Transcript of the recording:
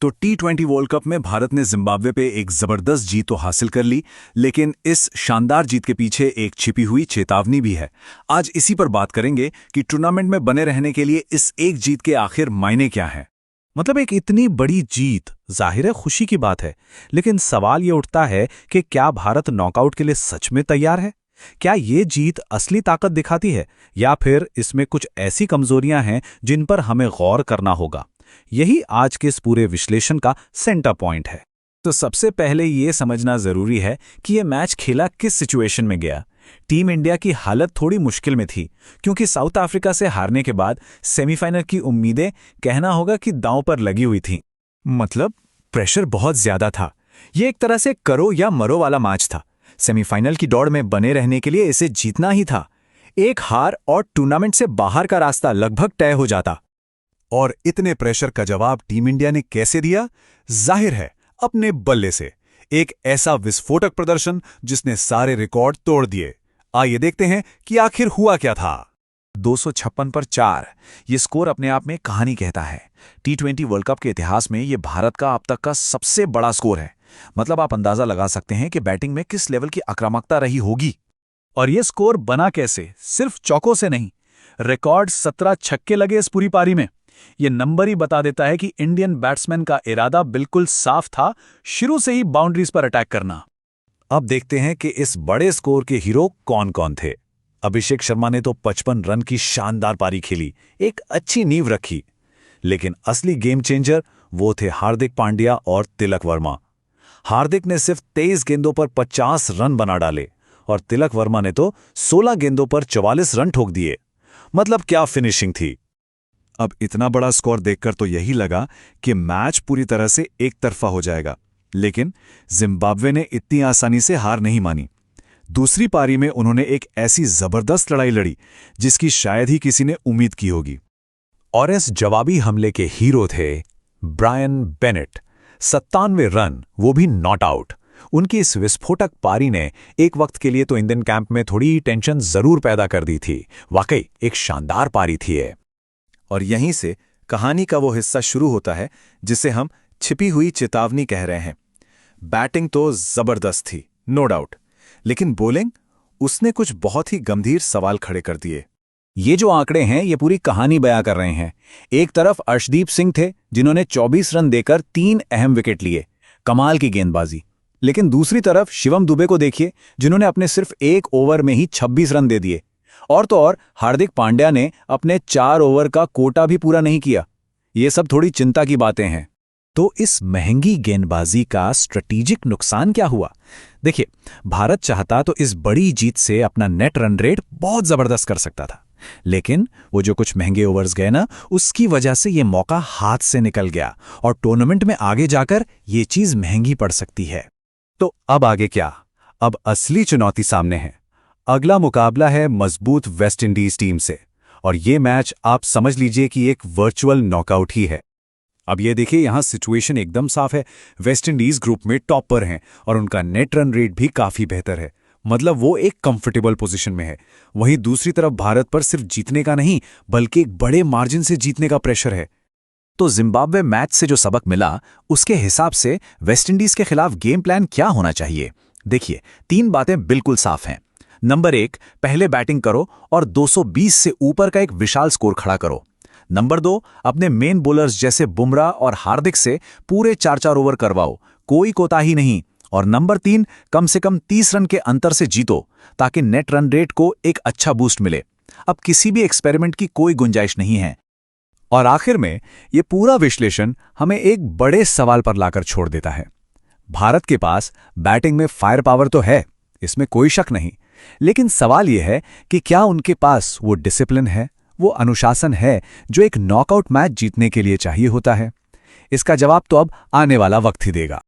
तो टी20 world cup में भारत ने जिम्बाब्वे पे एक जबरदस्त जीत तो हासिल कर ली, लेकिन इस शानदार जीत के पीछे एक छिपी हुई चेतावनी भी है। आज इसी पर बात करेंगे कि टूर्नामेंट में बने रहने के लिए इस एक जीत के आखिर मायने क्या हैं। मतलब एक इतनी बड़ी जीत जाहिर है खुशी की बात है, लेकिन सवाल ये उठता है कि क्या भारत नॉकआउट के लिए सच में तैयार है? क्या ये जीत असली ताकत दिखाती है या फिर इसमें कुछ ऐसी कमजोरियां हैं जिन पर हमें गौर करना होगा? यही आज के इस पूरे विश्लेषण का सेंटर पॉइंट है। तो सबसे पहले ये समझना जरूरी है कि ये मैच खेला किस सिचुएशन में गया। टीम इंडिया की हालत थोड़ी मुश्किल में थी, क्योंकि साउथ अफ्रीका से हारने के बाद सेमीफाइनल की उम्मीदें कहना होगा कि दांव पर लगी हुई थीं। मतलब प्रेशर बहुत ज्यादा था। ये एक तरह से करो या मरो वाला मैच था। सेमीफाइनल की दौड़ में बने रहने के लिए इसे जीतना ही था। एक हार और टूर्नामेंट से बाहर का रास्ता लगभग तय हो जाता। और इतने प्रेशर का जवाब टीम इंडिया ने कैसे दिया? जाहिर है, अपने बल्ले से। एक ऐसा विस्फोटक प्रदर्शन जिसने सारे रिकॉर्ड तोड़ दिए। आइए देखते हैं कि आखिर हुआ क्या था। 256 पर 4 ये स्कोर अपने आप में कहानी कहता है। टी20 वर्ल्ड कप के इतिहास में ये भारत का अब तक का सबसे बड़ा स्कोर है। मतलब आप अंदाजा लगा सकते हैं कि बैटिंग में किस लेवल की आक्रामकता रही होगी। और ये स्कोर बना कैसे? सिर्फ चौकों से नहीं, रिकॉर्ड 17 छक्के लगे इस पूरी पारी में। ये नंबर ही बता देता है कि इंडियन बैट्समैन का इरादा बिल्कुल साफ था, शुरू से ही बाउंड्रीज पर अटैक करना। अब देखते हैं कि इस बड़े स्कोर के हीरो कौन कौन थे। अभिषेक शर्मा ने तो 55 रन की शानदार पारी खेली, एक अच्छी नींव रखी। लेकिन असली गेम चेंजर वो थे हार्दिक पांड्या और तिलक वर्मा। हार्दिक ने सिर्फ 23 गेंदों पर 50 रन बना डाले और तिलक वर्मा ने तो 16 गेंदों पर 44 रन ठोक दिए। मतलब क्या फिनिशिंग थी। अब इतना बड़ा स्कोर देखकर तो यही लगा कि मैच पूरी तरह से एक तरफा हो जाएगा, लेकिन जिम्बाब्वे ने इतनी आसानी से हार नहीं मानी। दूसरी पारी में उन्होंने एक ऐसी जबरदस्त लड़ाई लड़ी जिसकी शायद ही किसी ने उम्मीद की होगी। और इस जवाबी हमले के हीरो थे ब्रायन बेनेट। 97 रन, वो भी नॉट आउट। उनकी इस विस्फोटक पारी ने एक वक्त के लिए तो इंडियन कैंप में थोड़ी टेंशन जरूर पैदा कर दी थी। वाकई एक शानदार पारी थी ये। और यहीं से कहानी का वो हिस्सा शुरू होता है जिसे हम छिपी हुई चेतावनी कह रहे हैं। बैटिंग तो जबरदस्त थी, नो डाउट, लेकिन बॉलिंग, उसने कुछ बहुत ही गंभीर सवाल खड़े कर दिए। ये जो आंकड़े हैं ये पूरी कहानी बयां कर रहे हैं। एक तरफ अर्शदीप सिंह थे जिन्होंने 24 रन देकर 3 अहम विकेट लिए, कमाल की गेंदबाजी। लेकिन दूसरी तरफ शिवम दुबे को देखिए जिन्होंने अपने सिर्फ 1 ओवर में ही 26 रन दे दिए। और तो और हार्दिक पांड्या ने अपने 4 ओवर का कोटा भी पूरा नहीं किया। ये सब थोड़ी चिंता की बातें हैं। तो इस महंगी गेंदबाजी का स्ट्रेटेजिक नुकसान क्या हुआ? देखिए, भारत चाहता तो इस बड़ी जीत से अपना नेट रन रेट बहुत जबरदस्त कर सकता था, लेकिन वो जो कुछ महंगे ओवर्स गए ना, उसकी वजह से ये मौका हाथ से निकल गया और टूर्नामेंट में आगे जाकर ये चीज महंगी पड़ सकती है। तो अब आगे क्या? अब असली चुनौती सामने है। अगला मुकाबला है मजबूत वेस्ट इंडीज टीम से, और ये मैच आप समझ लीजिए कि एक वर्चुअल नॉकआउट ही है। अब ये देखिए, यहां सिचुएशन एकदम साफ है। वेस्ट इंडीज ग्रुप में टॉप पर हैं और उनका नेट रन रेट भी काफी बेहतर है। मतलब वो एक कंफर्टेबल पोजीशन में है। वहीं दूसरी तरफ भारत पर सिर्फ जीतने का नहीं, बल्कि एक बड़े मार्जिन से जीतने का प्रेशर है। तो जिम्बाब्वे मैच से जो सबक मिला, उसके हिसाब से वेस्ट इंडीज के खिलाफ गेम प्लान क्या होना चाहिए? देखिए, 3 बातें बिल्कुल साफ हैं। नंबर 1, पहले बैटिंग करो और 220 से ऊपर का एक विशाल स्कोर खड़ा करो। नंबर 2, अपने मेन बॉलर्स जैसे बुमराह और हार्दिक से पूरे 4-4 ओवर करवाओ, कोई कोताही नहीं। और नंबर 3, कम से कम 30 रन के अंतर से जीतो, ताकि नेट रन रेट को एक अच्छा बूस्ट मिले। अब किसी भी एक्सपेरिमेंट की कोई गुंजाइश नहीं है। और आखिर में ये पूरा विश्लेषण हमें एक बड़े सवाल पर लाकर छोड़ देता है। भारत के पास बैटिंग में फायर पावर तो है, इसमें कोई शक नहीं, लेकिन सवाल यह है कि क्या उनके पास वो डिसिप्लिन है, वो अनुशासन है जो एक नॉकआउट मैच जीतने के लिए चाहिए होता है? इसका जवाब तो अब आने वाला वक्त ही देगा।